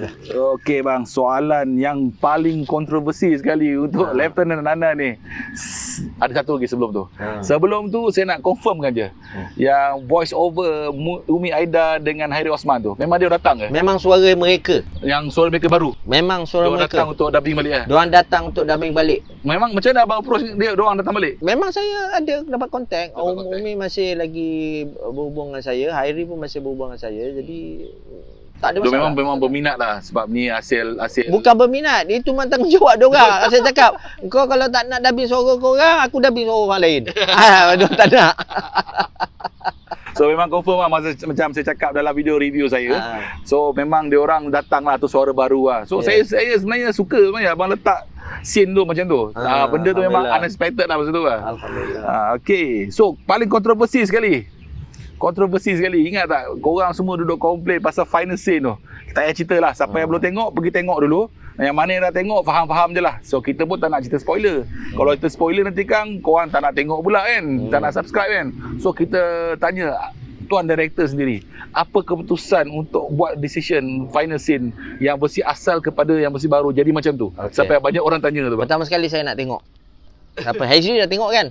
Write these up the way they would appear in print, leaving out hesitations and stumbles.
dah. Okey bang, soalan yang paling kontroversi sekali untuk Lieutenant Adnan ni. Ada satu lagi sebelum tu. Sebelum tu saya nak confirmkan je. Yang voice over Umi Aida dengan Hairi Osman tu, memang dia datang ke? Memang suara mereka. Yang suara mereka baru. Memang suara Diorang mereka. datang untuk dubbing balik Diorang datang untuk dubbing balik. Memang macam mana abang approach dia, diorang datang balik? Memang saya ada dapat kontak. Kontak. Umi masih lagi berhubung dengan saya. Hairi pun masih berhubung dengan saya. Jadi tak ada Dia masalah. memang berminat lah sebab ni hasil Bukan berminat, itu memang tanggungjawab diorang. Saya cakap, kau kalau tak nak dubbing suara korang, aku dubbing suara orang lain. Diorang tak nak. So memang confirm lah macam saya cakap dalam video review saya. So memang dia orang datang lah tu suara baru lah. So saya sebenarnya suka sebenarnya abang letak scene tu macam tu. Benda tu memang unexpected lah masa tu lah. Alhamdulillah. Okay, so paling kontroversi sekali. Ingat tak korang semua duduk komplain pasal final scene tu. Tak payah cerita lah. Siapa yang belum tengok, pergi tengok dulu. Yang mana yang dah tengok, faham-faham je lah. So kita pun tak nak cerita spoiler. Kalau kita spoiler nanti kan korang tak nak tengok pula kan. Tak nak subscribe kan. So kita tanya tuan director sendiri, apa keputusan untuk buat decision final scene yang versi asal kepada yang versi baru jadi macam tu? Sampai banyak orang tanya tu. Pertama sekali saya nak tengok. Siapa? Haji dah tengok kan?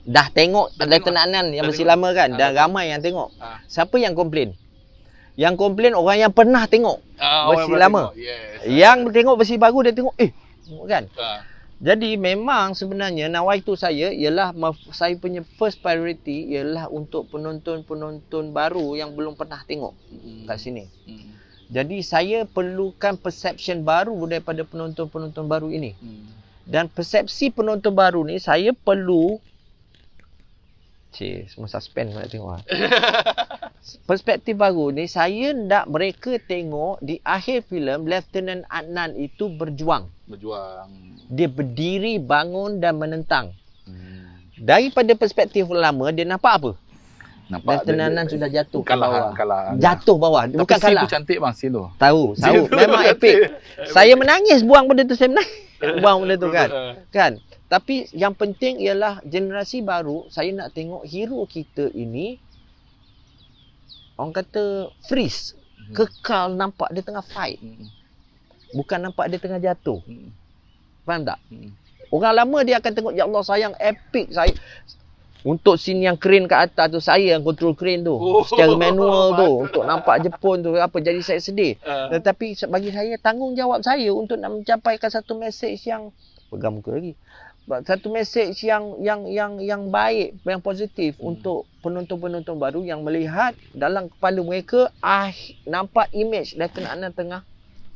Dah tengok Lieutenant Adnan yang versi lama kan? Dah ramai yang tengok. Siapa yang komplain? Yang komplain orang yang pernah tengok versi lama. Yang tengok versi baru dia tengok, tengok kan? Jadi memang sebenarnya nawaitu saya ialah saya punya first priority ialah untuk penonton-penonton baru yang belum pernah tengok kat sini. Jadi saya perlukan perception baru daripada penonton-penonton baru ini. Dan persepsi penonton baru ni saya perlu semua suspend nak tengok. Perspektif baru ni saya nak mereka tengok di akhir filem Lieutenant Adnan itu berjuang. Dia berdiri, bangun dan menentang. Daripada perspektif lama dia nampak apa? Lieutenant Adnan sudah jatuh ke bawah. Jatuh bawah. Bukan tapi kalah. Tapi cantik bang scene tu. Tahu. Memang epic. Saya menangis buang benda tu, saya menangis. Buang benda tu kan. Kan? Tapi yang penting ialah generasi baru, saya nak tengok hero kita ini orang kata freeze, kekal nampak dia tengah fight. Bukan nampak dia tengah jatuh. Faham tak? Orang lama dia akan tengok, ya Allah sayang, epic saya. Untuk scene yang crane kat atas tu, saya yang control crane tu. Secara manual tu. Untuk nampak Jepun tu apa. Jadi saya sedih. Tetapi bagi saya, tanggungjawab saya untuk nak mencapaikan satu message yang pegang muka lagi. Satu message yang baik, yang positif untuk penonton-penonton baru yang melihat dalam kepala mereka nampak image Lieutenant Adnan tengah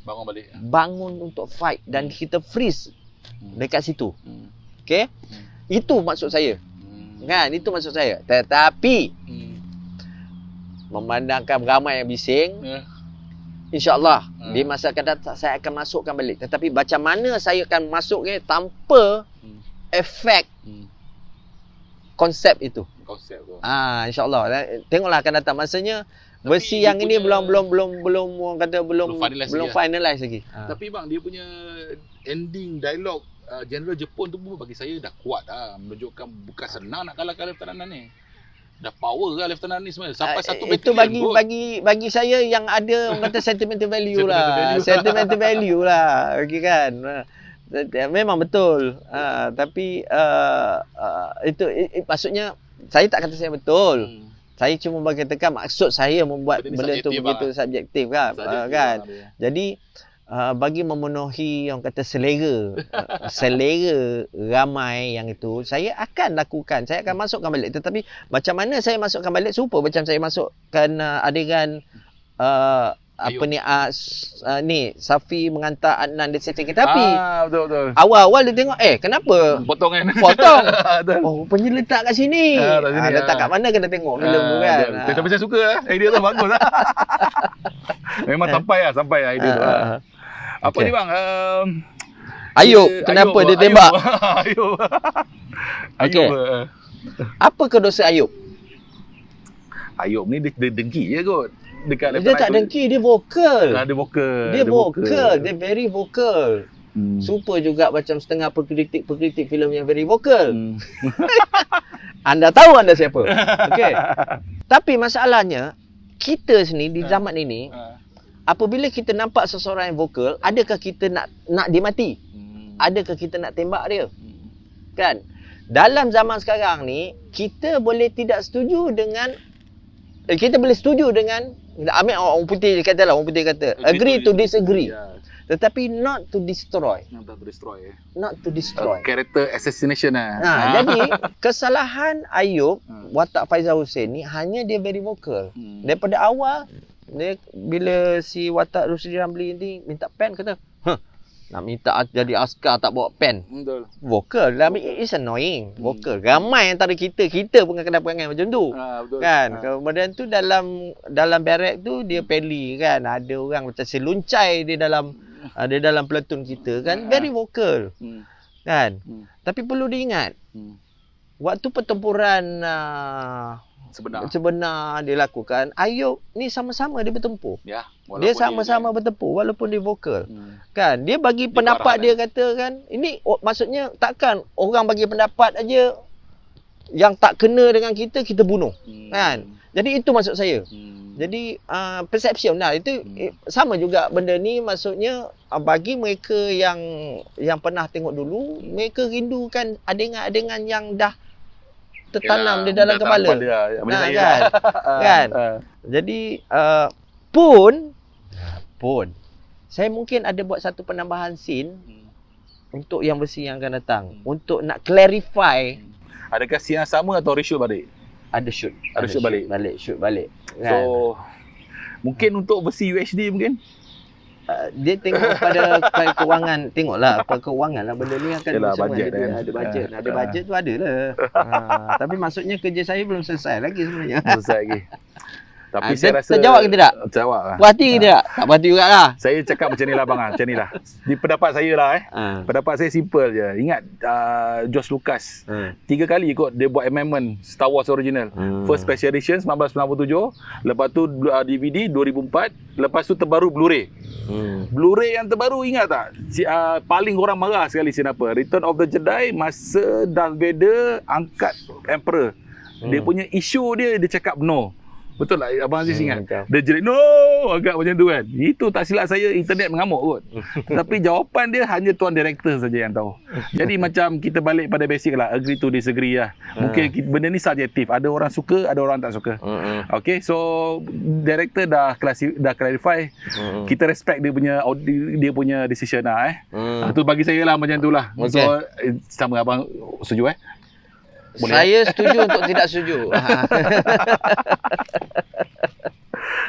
bangun balik. Bangun untuk fight dan kita freeze dekat situ. Okey? Itu maksud saya. Kan? Itu maksud saya. Tetapi memandangkan ramai yang bising, InsyaAllah di masa akan datang saya akan masukkan balik. Tetapi macam mana saya akan masukkan tanpa efek konsep itu. InsyaAllah. Tengoklah akan datang masanya. Versi yang ini belum orang kata belum finalize lagi. Tapi bang, dia punya ending dialog General Jepun tu pun bagi saya dah kuat dah, menunjukkan bukan senang nak kalahkan Lieutenant Adnan ni. Dah power lah Lieutenant ni sebenarnya. Sampai satu itu bagi saya yang ada orang kata sentimental value lah. Sentimental value lah. Okey kan. Memang betul. Tapi itu maksudnya saya tak kata saya betul. Saya cuma bagi katakan maksud saya membuat benda tu begitu subjektif kan. Jadi bagi memenuhi orang kata selera ramai yang itu, saya akan lakukan, saya akan masukkan balik. Tetapi macam mana saya masukkan balik, serupa macam saya masukkan adegan ni Safi mengantar Adnan di setting kereta api. Betul. Awal-awal dia tengok kenapa potong rupanya letak kat sini. Letak kat mana kena tengok filem tu kan. Tapi saya suka idea tu bagus lah. Memang sampai idea tu. Apa ni bang? Ayub, kenapa dia tembak? Ayub. Okey. Apa kedosa Ayub? Ayub ni dia dengki je kot. Dekat dia tak dengki, dia vokal. Dia vokal. Dia very vokal. Super juga macam setengah pengkritik filem yang very vokal. Anda tahu anda siapa. Okey. Tapi masalahnya kita sini di zaman ini apabila kita nampak seseorang yang vokal, adakah kita nak dia mati? Adakah kita nak tembak dia? Kan? Dalam zaman sekarang ni, kita boleh tidak setuju dengan kita boleh setuju dengan ambil orang putih kata agree to disagree. Tetapi not to destroy. Not to destroy. Character assassination lah. Jadi kesalahan Ayub watak Faizal Hussein ni hanya dia very vocal. Daripada awal dia bila si watak Rusdi Ramli ni minta pen kata, nak minta jadi askar tak bawa pen. Betul. Vocal. It's annoying. Vocal. Ramai antara kita pun kena perangai macam tu. Betul. Kan? Kemudian tu dalam barrack tu dia peli kan. Ada orang macam seluncai dia dalam platoon kita kan. Very vocal. Kan? Tapi perlu diingat. Waktu pertempuran sebenar dilakukan, Ayub ni sama-sama dia bertempur. Ya, dia sama-sama bertempur walaupun dia vokal. Kan? Dia bagi pendapat dia kata kan, ini maksudnya takkan orang bagi pendapat aja yang tak kena dengan kita bunuh. Kan? Jadi itu maksud saya. Jadi perception lah itu sama juga benda ni, maksudnya bagi mereka yang pernah tengok dulu, mereka rindukan adegan-adegan yang dah tertanam di dalam kepala. Kan? Jadi pun saya mungkin ada buat satu penambahan scene untuk yang versi yang akan datang untuk nak clarify. Adakah scene yang sama atau reshoot balik? Ada shoot balik. Kan? So mungkin untuk versi UHD mungkin dia tengok pada kewangan, tengoklah pada kewangan lah benda ni akan bajet kan. Ada bajet tu ada lah. Tapi maksudnya kerja saya belum selesai lagi sebenarnya. Selesai lagi. Tapi saya rasa terjawab ke tidak? Terjawab lah. Puas hati ke tidak? Tak puas hati jugalah. Saya cakap macam ni lah bang, macam ni lah. Di pendapat saya lah pendapat saya simple je. Ingat George Lucas 3 kali kot dia buat amendment Star Wars original. First special edition 1997, lepas tu DVD 2004, lepas tu terbaru Blu-ray. Blu-ray yang terbaru ingat tak? Paling orang marah sekali scene apa? Return of the Jedi, masa Darth Vader angkat Emperor. Dia punya isu dia cakap no. Betul lah Abang Aziz ingat? Dia jerit no, agak macam tu kan. Itu tak silap saya internet mengamuk kot. Tapi jawapan dia hanya tuan director saja yang tahu. Jadi macam kita balik pada basic lah, agree to disagree lah. Mungkin benda ni subjektif. Ada orang suka, ada orang tak suka. Okay, so director dah clarify. Kita respect dia punya decision lah tu bagi saya lah macam tu lah. Okay. So sama abang setuju boleh, saya setuju untuk tidak setuju.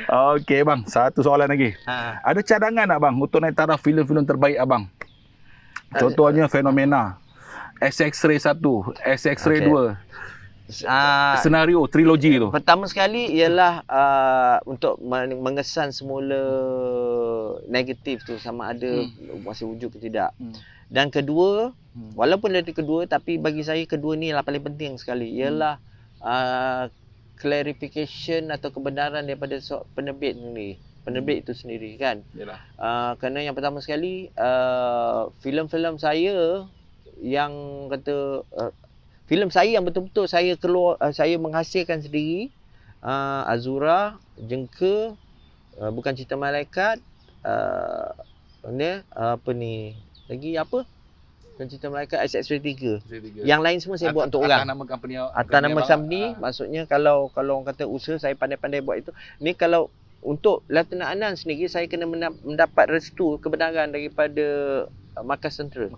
Okey bang, satu soalan lagi. Ada cadangan tak bang untuk naik taraf filem-filem terbaik abang? Contohnya Fenomena, SX-Ray 1, SX-Ray 2. Senario trilogi tu. Pertama sekali ialah untuk mengesan semula negatif tu sama ada masih wujud ke tidak. Dan kedua, walaupun dari kedua, tapi bagi saya kedua ni lah paling penting sekali, ialah clarification atau kebenaran daripada penerbit ni, penerbit itu sendiri kan. Kerana yang pertama sekali, filem-filem saya yang kata filem saya yang betul-betul saya saya menghasilkan sendiri, Azura, Jengka, Bukan Cerita Malaikat, apa ni lagi apa? Bukan Cerita Malaikat, SX-Ray 3. Yang lain semua saya buat untuk orang. Atas nama company, maksudnya kalau orang kata usaha saya pandai-pandai buat itu. Ni kalau untuk Lieutenant Anan sendiri saya kena mendapat restu kebenaran daripada Markas Tentera.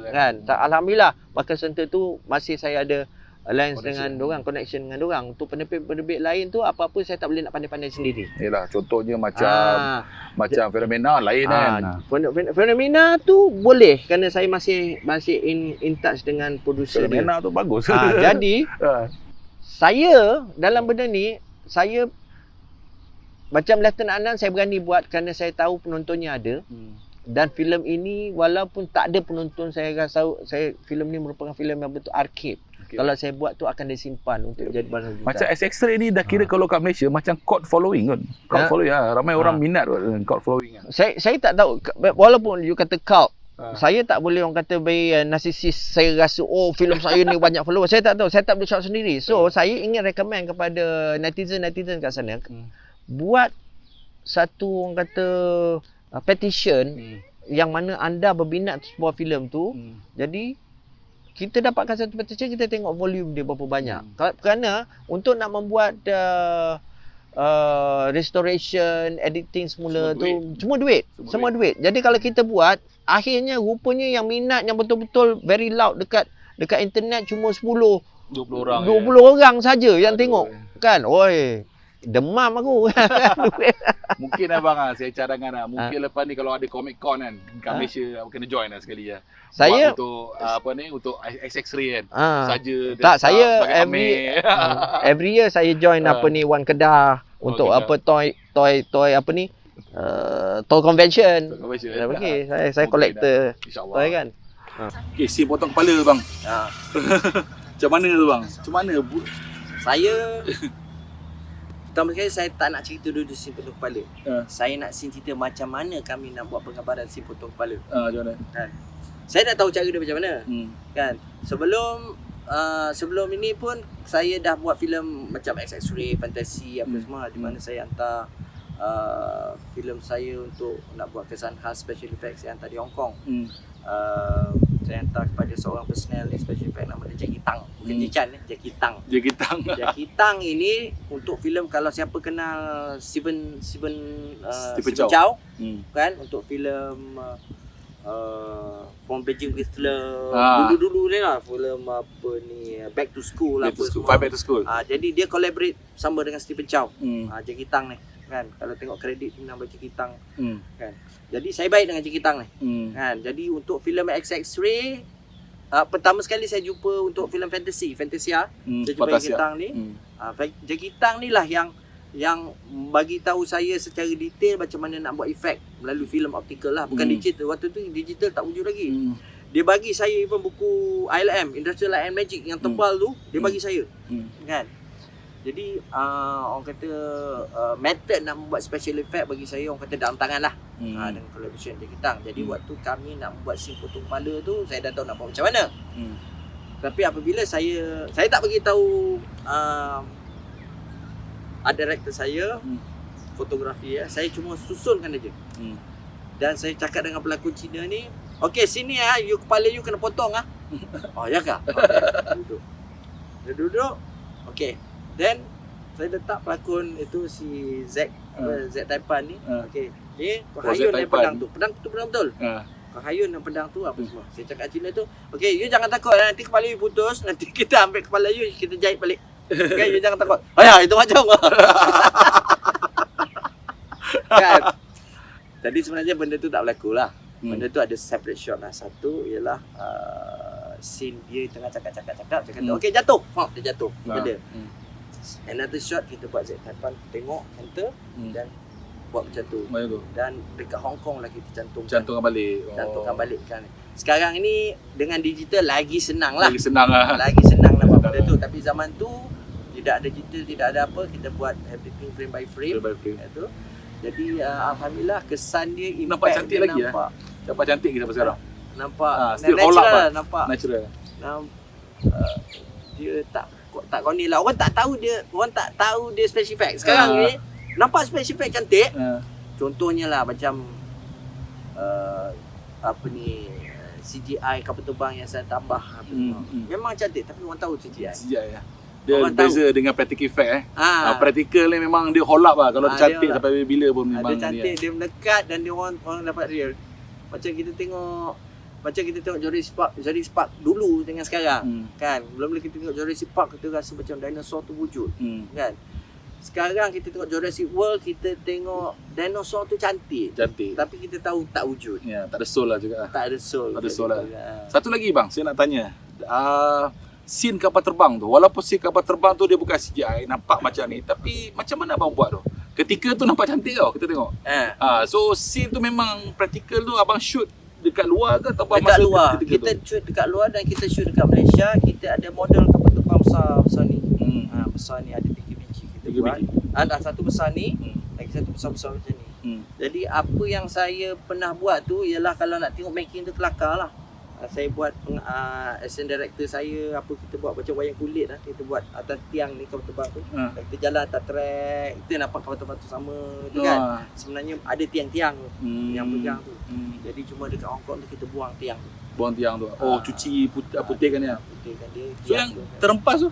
Kan? Alhamdulillah Markas Tentera tu masih saya ada alliance dengan dorang, connection dengan dorang. Untuk penerbit lain tu apa-apa saya tak boleh nak pandai-pandai sendiri. Yalah, contohnya macam Fenomena lain kan. Fenomena tu boleh kerana saya masih in touch dengan producer dia. Fenomena tu bagus. Jadi saya dalam benda ni saya macam Lieutenant Anan saya berani buat kerana saya tahu penontonnya ada. Dan filem ini walaupun tak ada penonton, saya rasa filem ni merupakan filem yang betul arcade. Kalau saya buat tu akan disimpan untuk jadi barang rujukan. Macam SX-Ray ni dah kira kalau kat Malaysia macam cult following kan. Cult following ramai orang minat cult following kan. Saya tak tahu walaupun you kata cult, saya tak boleh orang kata narcissist. Saya rasa filem saya ni banyak follower. Saya tak tahu, saya tak boleh shout sendiri. So saya ingin recommend kepada netizen kat sana buat satu orang kata petition yang mana anda berminat sebuah filem tu. Jadi kita dapatkan satu petition, kita tengok volume dia berapa banyak. Kerana untuk nak membuat restoration, editing semua tu semua duit. Semua duit. Jadi kalau kita buat, akhirnya rupanya yang minat yang betul-betul very loud dekat internet cuma 10 20 orang. 20 orang saja yang tengok. Kan? Oi, demam aku. Mungkin abang saya cadangan mungkin lepas ni kalau ada Comic Con kan kat Malaysia kena join sekali ya. Saya buat untuk untuk XX-ray kan. Saja tak, saya every year saya join One Kedah untuk toy toy convention. Okey, saya collector. InsyaAllah. Toy kan. Okey, si potong kepala bang. Macam mana tu bang? Macam mana? Saya pertama sekali saya tak nak cerita dulu scene potong kepala. Saya nak scene cerita macam mana kami nak buat penggambaran scene potong kepala. Macam mana? Kan? Saya dah tahu cara dia macam mana. Kan? Sebelum ini pun saya dah buat filem macam XX-ray, fantasi apa semua, di mana saya hantar filem saya untuk nak buat kesan khas special effects yang hantar di Hong Kong. Saya hantar kepada seorang personalist special effect nama dia Jackie Tang. Bukan Jackie Chan, Jackie Tang. Jackie Tang ini untuk filem, kalau siapa kenal Stephen Chow kan, untuk filem From Beijing with Love. Dulu ni lah filem apa ni, Back to School Back apa to School, semua. Back to School. Jadi dia collaborate sama dengan Stephen Chow. Jackie Tang ni kan, kalau tengok kredit nama Jackie Tang kan. Jadi saya baik dengan Jackie Tang ni kan. Jadi untuk filem XX-ray pertama sekali saya jumpa untuk filem fantasy Fantasia. Saya jumpa Jackie Tang ni. Jackie Tang ni lah yang bagi tahu saya secara detail macam mana nak buat efek melalui filem optical lah, bukan digital. Waktu tu digital tak wujud lagi. Dia bagi saya even buku ILM, Industrial Light and Magic yang tebal tu, dia bagi saya. Kan? Jadi orang kata method nak membuat special effect bagi saya orang kata dalam tangan lah. Dengan collaboration Jackie Tang. Jadi waktu kami nak buat scene potong kepala tu, saya dah tahu nak buat macam mana. Tapi apabila saya tak bagi tahu art director saya, fotografi saya cuma susunkan aja. Dan saya cakap dengan pelakon Cina ni, okey sini kepala you kena potong Oh ya kah? Okay. Dia duduk. Okey. Then saya letak pelakon itu si Z Taipan ni. Okey. Dia hayun dengan pedang tu. Pedang tu pedang betul. Kau hayun dengan pedang tu apa semua. Saya cakap Cina tu, okey you jangan takut, nanti kepala you putus, nanti kita ambil kepala you, kita jahit balik. Okay, you jangan takut. Itu macam kan. Jadi sebenarnya benda tu tak berlaku lah. Benda tu ada separate shot lah. Satu ialah scene dia tengah cakap, dia kata okey jatuh. Dia jatuh. Ada. Another shot kita buat Z Taipan tengok enter dan buat macam tu. Dan dekat Hong Kong lah kita cantumkan balik kan. Sekarang ni dengan digital lagi senang lah. Lagi senang nak buat benda tu. Tapi zaman tu tidak ada digital, tidak ada apa, kita buat everything frame by frame. Itu. Jadi alhamdulillah kesan dia, impact nampak cantik dia lagi nampak cantik kita sekarang. Nampak still all up lah. Nampak natural. Dia tak koni lah. Orang tak tahu dia special effect. Sekarang ni nampak special effect cantik. Contohnya lah macam apa ni, CGI kapal terbang yang saya tambah apa semua. Memang cantik tapi orang tahu CGI ya. Dia beza dengan practical effect practical ni memang dia hold up lah. Kalau dia cantik sampai bila pun memang dia cantik, dia mendekat dan dia orang dapat real. Macam kita tengok Jurassic Park dulu dengan sekarang kan. Belum kita tengok Jurassic Park kita rasa macam dinosaur tu wujud kan. Sekarang kita tengok Jurassic World, kita tengok dinosaur tu cantik. Tapi kita tahu tak wujud. Ya, tak ada soul lah juga. Tak ada soul lah. Satu lagi bang, saya nak tanya. Scene kapal terbang tu, walaupun scene kapal terbang tu dia bukan CGI, nampak macam ni, tapi macam mana abang buat tu? Ketika tu nampak cantik tau, kita tengok. So scene tu memang practical tu abang shoot dekat luar ke atau dekat luar? Kita shoot dekat luar dan kita shoot dekat Malaysia. Kita ada model kapal terbang besar ni. Besar ni ada 3 biji kita buat. Ada satu besar ni, lagi satu besar macam ni. Jadi apa yang saya pernah buat tu ialah kalau nak tengok making tu kelakar lah. saya buat assistant director saya, apa kita buat macam wayang kulit lah. Kita buat atas tiang ni kapal terbang tu. Kita jalan atas track, kita nampak kapal terbang tu sama tu kan. Sebenarnya ada tiang-tiang tu yang pegang tu. Jadi cuma dekat Hong Kong tu kita buang tiang tu. Buang tiang tu. Oh, cuci putihkan dia. Putihkan dia. So yang terempas tu?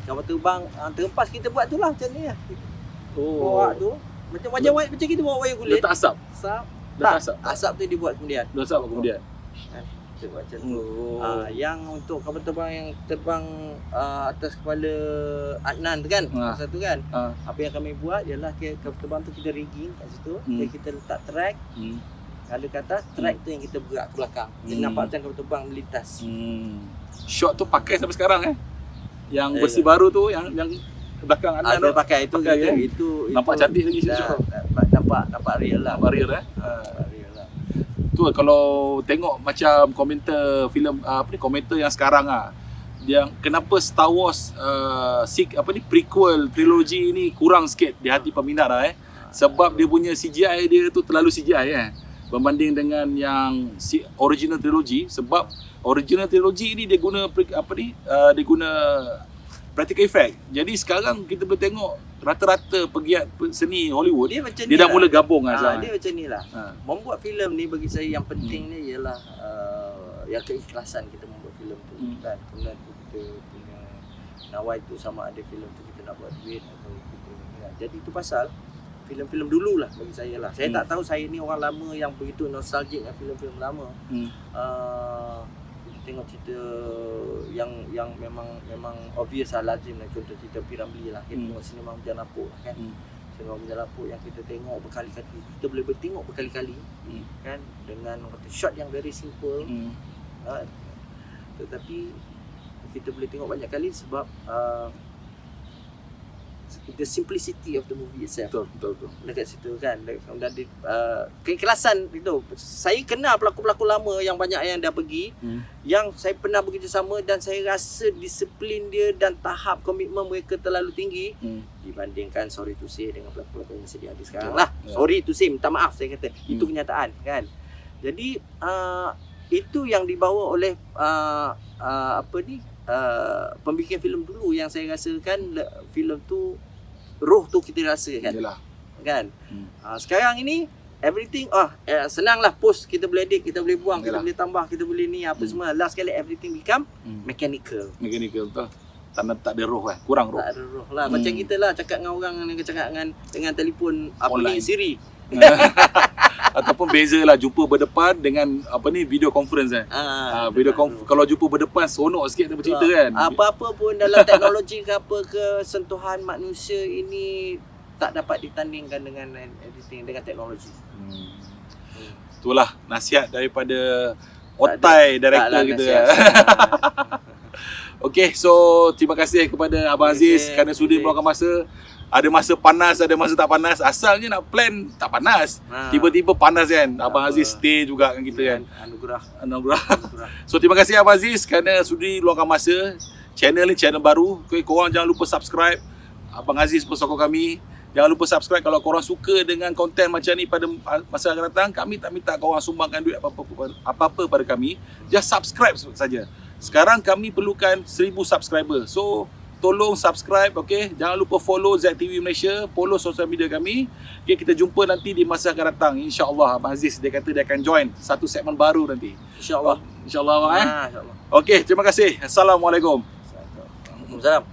Kapal terbang terempas kita buat tu lah macam ni lah. Oh. Bawa tu macam macam kita bawa wayang kulit. Letak asap. Asap tu dia buat kemudian. Letak asap kemudian. Kita buat macam tu. Yang untuk kapal terbang yang terbang atas kepala Adnan tu kan, masa tu kan. Apa yang kami buat ialah kapal terbang tu kita rigging kat situ, kita letak track. Kalau ke atas, track tu yang kita bergerak ke belakang. Jadi nampak macam kapal terbang melintas. Shot tu pakai sampai sekarang Yang versi baru tu yang belakang Adnan tu pakai itu nampak cantik lagi shot tu. Nampak real lah. Nampak real Real lah. Tu kalau tengok macam komentar filem komentar yang sekarang yang kenapa Star Wars prequel trilogi ni kurang sikit di hati peminat sebab dia punya CGI dia tu terlalu CGI berbanding dengan yang original trilogy. Sebab original trilogy ni dia guna dia guna practical effect. Jadi sekarang kita boleh tengok rata-rata pegiat seni Hollywood dia dah mula gabung dia macam ni lah. Membuat filem ni bagi saya yang penting ni ialah yang keikhlasan kita membuat filem tu kan. Kemudian kita punya nawai tu sama ada filem tu kita nak buat duit atau kita jadi itu pasal filem-filem dulu lah bagi saya lah. Saya tak tahu saya ni orang lama yang begitu nostalgic dengan filem-filem lama. Tengok cerita yang memang obvious lah, lazim lah, contoh cerita Piramli lah. Kita tengok sinema Hujan Lapuk lah kan. Sinema Hujan Lapuk yang kita tengok berkali-kali, kita boleh bertengok berkali-kali kan, dengan kata shot yang very simple. Tetapi kita boleh tengok banyak kali sebab the simplicity of the movie itself. Betul. Dekat situ kan. Dan keikhlasan itu. Saya kenal pelakon-pelakon lama yang banyak yang dah pergi, yang saya pernah bekerjasama dan saya rasa disiplin dia dan tahap komitmen mereka terlalu tinggi dibandingkan sorry to say dengan pelakon-pelakon yang sedia ada sekarang lah. Sorry to say, minta maaf saya kata. Itu kenyataan kan. Jadi itu yang dibawa oleh pembikin filem dulu yang saya rasakan filem tu roh tu kita rasa kan. Yalah. Kan. Sekarang ini everything senanglah post kita boleh edit, kita boleh buang, kita boleh tambah, kita boleh ni apa semua. Last kali everything become mechanical betul. Tak ada roh kurang roh. Tak ada roh lah. Macam kita lah cakap dengan orang yang cakap dengan telefon online. Siri. Ataupun beza lah jumpa berdepan dengan video conference kalau jumpa berdepan seronok sikit dia bercerita kan. Apa-apa pun dalam teknologi ke apa ke, sentuhan manusia ini tak dapat ditandingkan dengan editing, dengan teknologi. Itulah nasihat daripada Otai director kita. Okey, so terima kasih kepada Abang Aziz kerana sudi meluangkan masa. Ada masa panas, ada masa tak panas. Asalnya nak plan tak panas. Tiba-tiba panas kan. Abang Aziz stay juga dengan kita kan. Anugerah. So terima kasih Abang Aziz kerana sudi luangkan masa. Channel ni channel baru. Okay, korang jangan lupa subscribe. Abang Aziz pun sokong kami. Jangan lupa subscribe kalau korang suka dengan konten macam ni pada masa akan datang. Kami tak minta korang sumbangkan duit apa-apa pada kami. Just subscribe saja. Sekarang kami perlukan 1000 subscriber. So tolong subscribe, okey. Jangan lupa follow ZTV Malaysia, follow sosial media kami. Okey, kita jumpa nanti di masa akan datang. InsyaAllah Abang Aziz dia kata dia akan join satu segmen baru nanti. InsyaAllah. InsyaAllah Abang. InsyaAllah. Okey, terima kasih. Assalamualaikum. Waalaikumsalam.